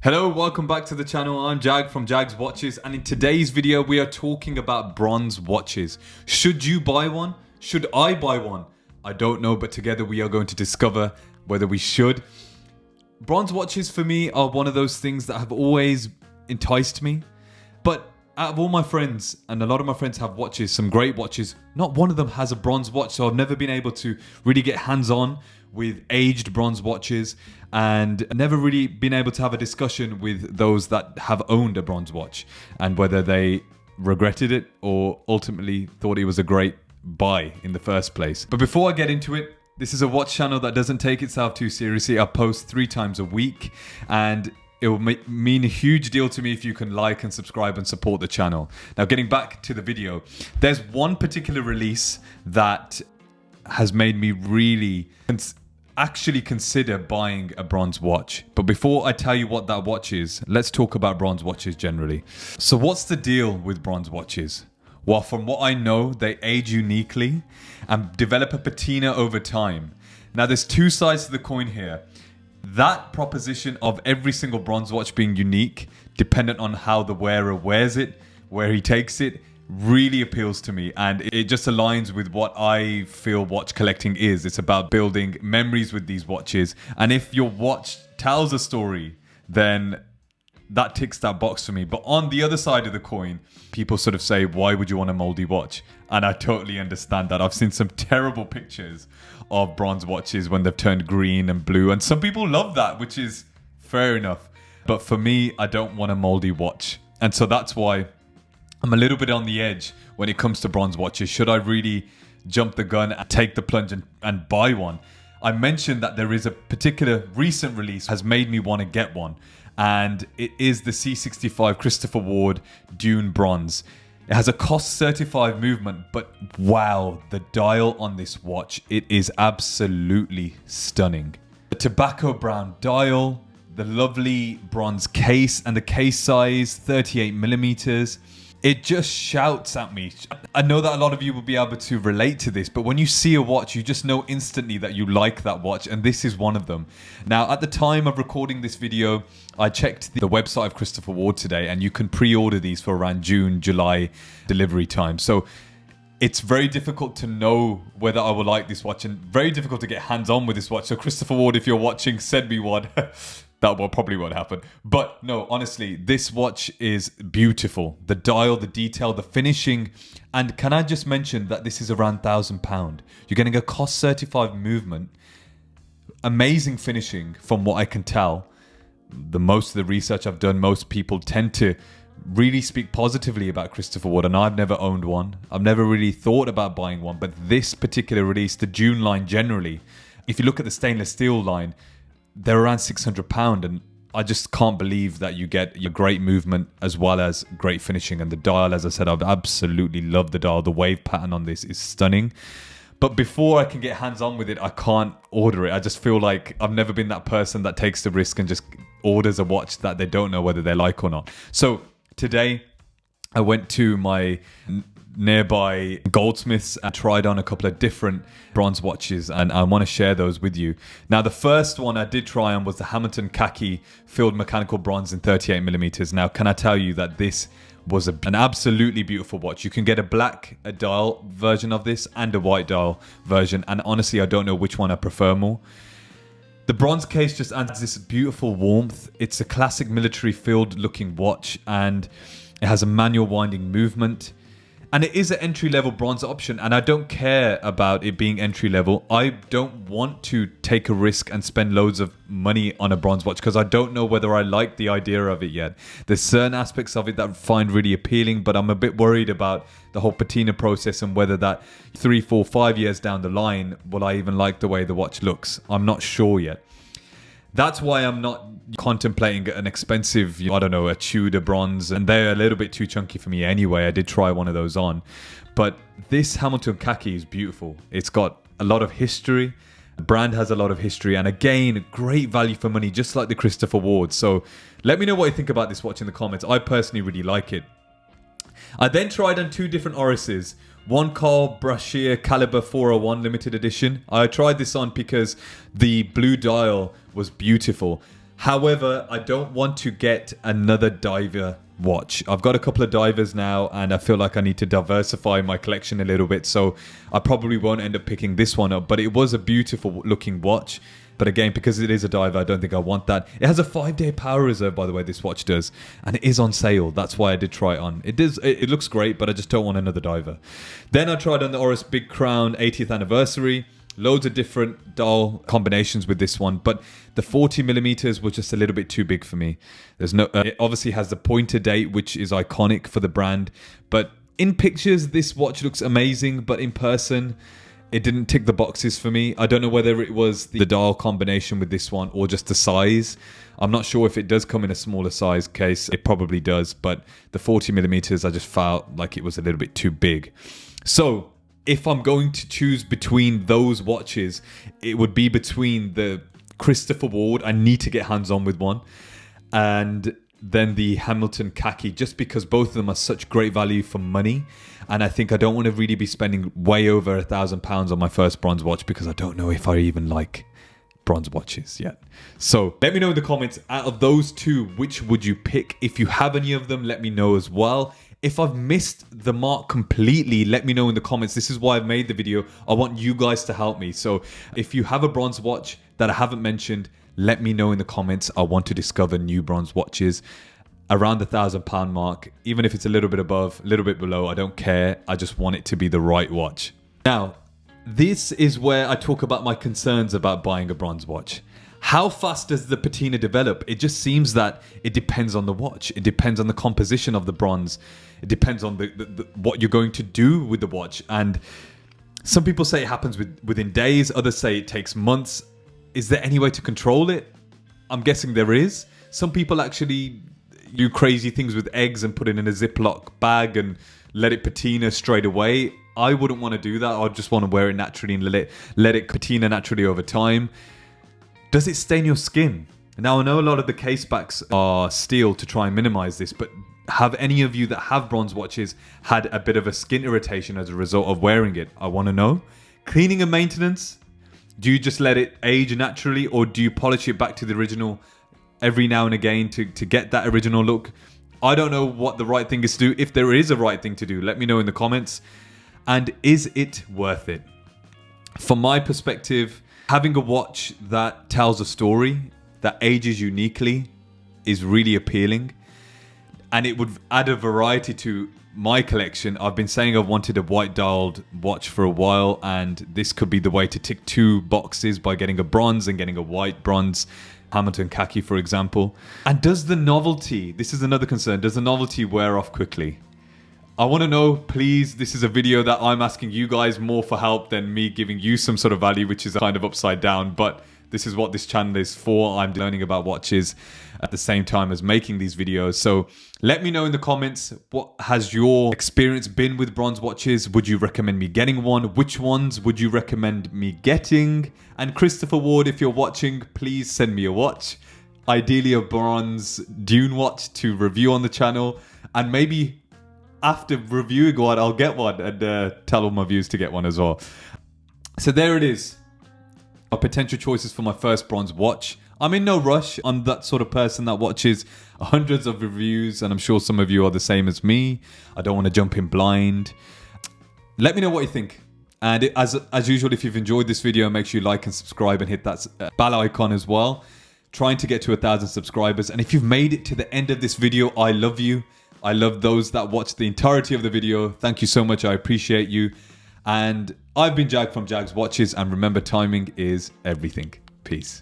Hello, welcome back to the channel. I'm Jag from Jag's Watches, and in today's video we are talking about bronze watches. Should you buy one? Should I buy one? I don't know, but together we are going to discover whether we should. Bronze watches for me are one of those things that have always enticed me, but out of all my friends, and a lot of my friends have watches, some great watches, not one of them has a bronze watch, so I've never been able to really get hands-on with aged bronze watches, and never really been able to have a discussion with those that have owned a bronze watch and whether they regretted it or ultimately thought it was a great buy in the first place. But before I get into it, this is a watch channel that doesn't take itself too seriously. I post 3 times a week, and it will mean a huge deal to me if you can like and subscribe and support the channel. Now, getting back to the video, there's one particular release that has made me really actually consider buying a bronze watch. But before I tell you what that watch is, let's talk about bronze watches generally. So what's the deal with bronze watches? Well, from what I know, they age uniquely and develop a patina over time. Now, there's 2 sides to the coin here. That proposition of every single bronze watch being unique, dependent on how the wearer wears it, where he takes it, really appeals to me, and it just aligns with what I feel watch collecting is. It's about building memories with these watches, and if your watch tells a story, then that ticks that box for me. But on the other side of the coin, people sort of say, why would you want a moldy watch? And I totally understand that. I've seen some terrible pictures of bronze watches when they've turned green and blue, and some people love that, which is fair enough. But for me, I don't want a moldy watch, and so that's why I'm a little bit on the edge when it comes to bronze watches. Should I really jump the gun and take the plunge and buy one? I mentioned that there is a particular recent release has made me want to get one, and it is the C65 Christopher Ward Dune Bronze. It has a cost certified movement, but wow, the dial on this watch, it is absolutely stunning. The tobacco brown dial, the lovely bronze case, and the case size 38 millimeters. It just shouts at me. I know that a lot of you will be able to relate to this, but when you see a watch, you just know instantly that you like that watch, and this is one of them. Now, at the time of recording this video, I checked the website of Christopher Ward today, and you can pre-order these for around June, July delivery time. So it's very difficult to know whether I will like this watch, and very difficult to get hands-on with this watch. So Christopher Ward, if you're watching, send me one. That probably won't happen. But no, honestly, this watch is beautiful. The dial, the detail, the finishing. And can I just mention that this is around £1,000. You're getting a cost certified movement. Amazing finishing from what I can tell. Most of the research I've done, most people tend to really speak positively about Christopher Ward, and I've never owned one. I've never really thought about buying one. But this particular release, the Dune line generally, if you look at the stainless steel line, they're around £600, and I just can't believe that you get your great movement as well as great finishing. And the dial, as I said, I've absolutely loved the dial. The wave pattern on this is stunning. But before I can get hands-on with it, I can't order it. I just feel like I've never been that person that takes the risk and just orders a watch that they don't know whether they like or not. So today, I went to my nearby goldsmiths and tried on a couple of different bronze watches, and I want to share those with you. Now, the first one I did try on was the Hamilton Khaki filled mechanical bronze in 38 millimeters. Now, can I tell you that this was an absolutely beautiful watch? You can get a black dial version of this and a white dial version, and honestly, I don't know which one I prefer more. The bronze case just adds this beautiful warmth. It's a classic military field looking watch, and it has a manual winding movement. And it is an entry-level bronze option, and I don't care about it being entry-level. I don't want to take a risk and spend loads of money on a bronze watch because I don't know whether I like the idea of it yet. There's certain aspects of it that I find really appealing, but I'm a bit worried about the whole patina process and whether that 3, 4, 5 years down the line, will I even like the way the watch looks? I'm not sure yet. That's why I'm not contemplating an expensive, I don't know, a Tudor bronze, and they're a little bit too chunky for me anyway. I did try one of those on, but this Hamilton Khaki is beautiful. It's got a lot of history. The brand has a lot of history, and again, great value for money, just like the Christopher Ward. So let me know what you think about this watch in the comments. I personally really like it. I then tried on 2 different Orises. One called Brashear Calibre 401 limited edition. I tried this on because the blue dial was beautiful. However, I don't want to get another diver watch. I've got a couple of divers now, and I feel like I need to diversify my collection a little bit, so I probably won't end up picking this one up. But it was a beautiful looking watch. But again, because it is a diver, I don't think I want that. It has a 5-day power reserve, by the way, this watch does. And it is on sale. That's why I did try it on. It looks great, but I just don't want another diver. Then I tried on the Oris Big Crown 80th anniversary. Loads of different dial combinations with this one. But the 40mm was just a little bit too big for me. It obviously has the pointer date, which is iconic for the brand. But in pictures, this watch looks amazing. But in person, it didn't tick the boxes for me. I don't know whether it was the dial combination with this one or just the size. I'm not sure if it does come in a smaller size case. It probably does, but the 40mm, I just felt like it was a little bit too big. So if I'm going to choose between those watches, it would be between the Christopher Ward. I need to get hands-on with one. And then the Hamilton Khaki, just because both of them are such great value for money. And I think I don't want to really be spending way over £1,000 on my first bronze watch, because I don't know if I even like bronze watches yet. So let me know in the comments, out of those two, which would you pick? If you have any of them, let me know as well. If I've missed the mark completely, let me know in the comments. This is why I've made the video. I want you guys to help me. So if you have a bronze watch that I haven't mentioned, let me know in the comments. I want to discover new bronze watches around the £1,000 mark. Even if it's a little bit above, a little bit below, I don't care. I just want it to be the right watch. Now, this is where I talk about my concerns about buying a bronze watch. How fast does the patina develop? It just seems that it depends on the watch. It depends on the composition of the bronze. It depends on what you're going to do with the watch. And some people say it happens within days. Others say it takes months. Is there any way to control it? I'm guessing there is. Some people actually do crazy things with eggs and put it in a Ziploc bag and let it patina straight away. I wouldn't want to do that. I just want to wear it naturally and let it patina naturally over time. Does it stain your skin? Now, I know a lot of the case backs are steel to try and minimize this, but have any of you that have bronze watches had a bit of a skin irritation as a result of wearing it? I want to know. Cleaning and maintenance. Do you just let it age naturally, or do you polish it back to the original every now and again to get that original look? I don't know what the right thing is to do. If there is a right thing to do, let me know in the comments. And is it worth it? From my perspective, having a watch that tells a story, that ages uniquely, is really appealing. And it would add a variety to my collection. I've been saying I've wanted a white dialed watch for a while, and this could be the way to tick 2 boxes by getting a bronze and getting a white bronze Hamilton Khaki, for example. And does the novelty, this is another concern, does the novelty wear off quickly? I want to know, please. This is a video that I'm asking you guys more for help than me giving you some sort of value, which is kind of upside down, but this is what this channel is for. I'm learning about watches at the same time as making these videos. So let me know in the comments, what has your experience been with bronze watches? Would you recommend me getting one? Which ones would you recommend me getting? And Christopher Ward, if you're watching, please send me a watch. Ideally a bronze Dune watch to review on the channel. And maybe after reviewing one, I'll get one and tell all my viewers to get one as well. So there it is. My potential choices for my first bronze watch. I'm in no rush. I'm that sort of person that watches hundreds of reviews, and I'm sure some of you are the same as me. I don't want to jump in blind. Let me know what you think. And as usual, if you've enjoyed this video, make sure you like and subscribe and hit that bell icon as well. Trying to get to 1,000 subscribers. And if you've made it to the end of this video, I love you. I love those that watch the entirety of the video. Thank you so much. I appreciate you. And I've been Jag from Jag's Watches, and remember, timing is everything. Peace.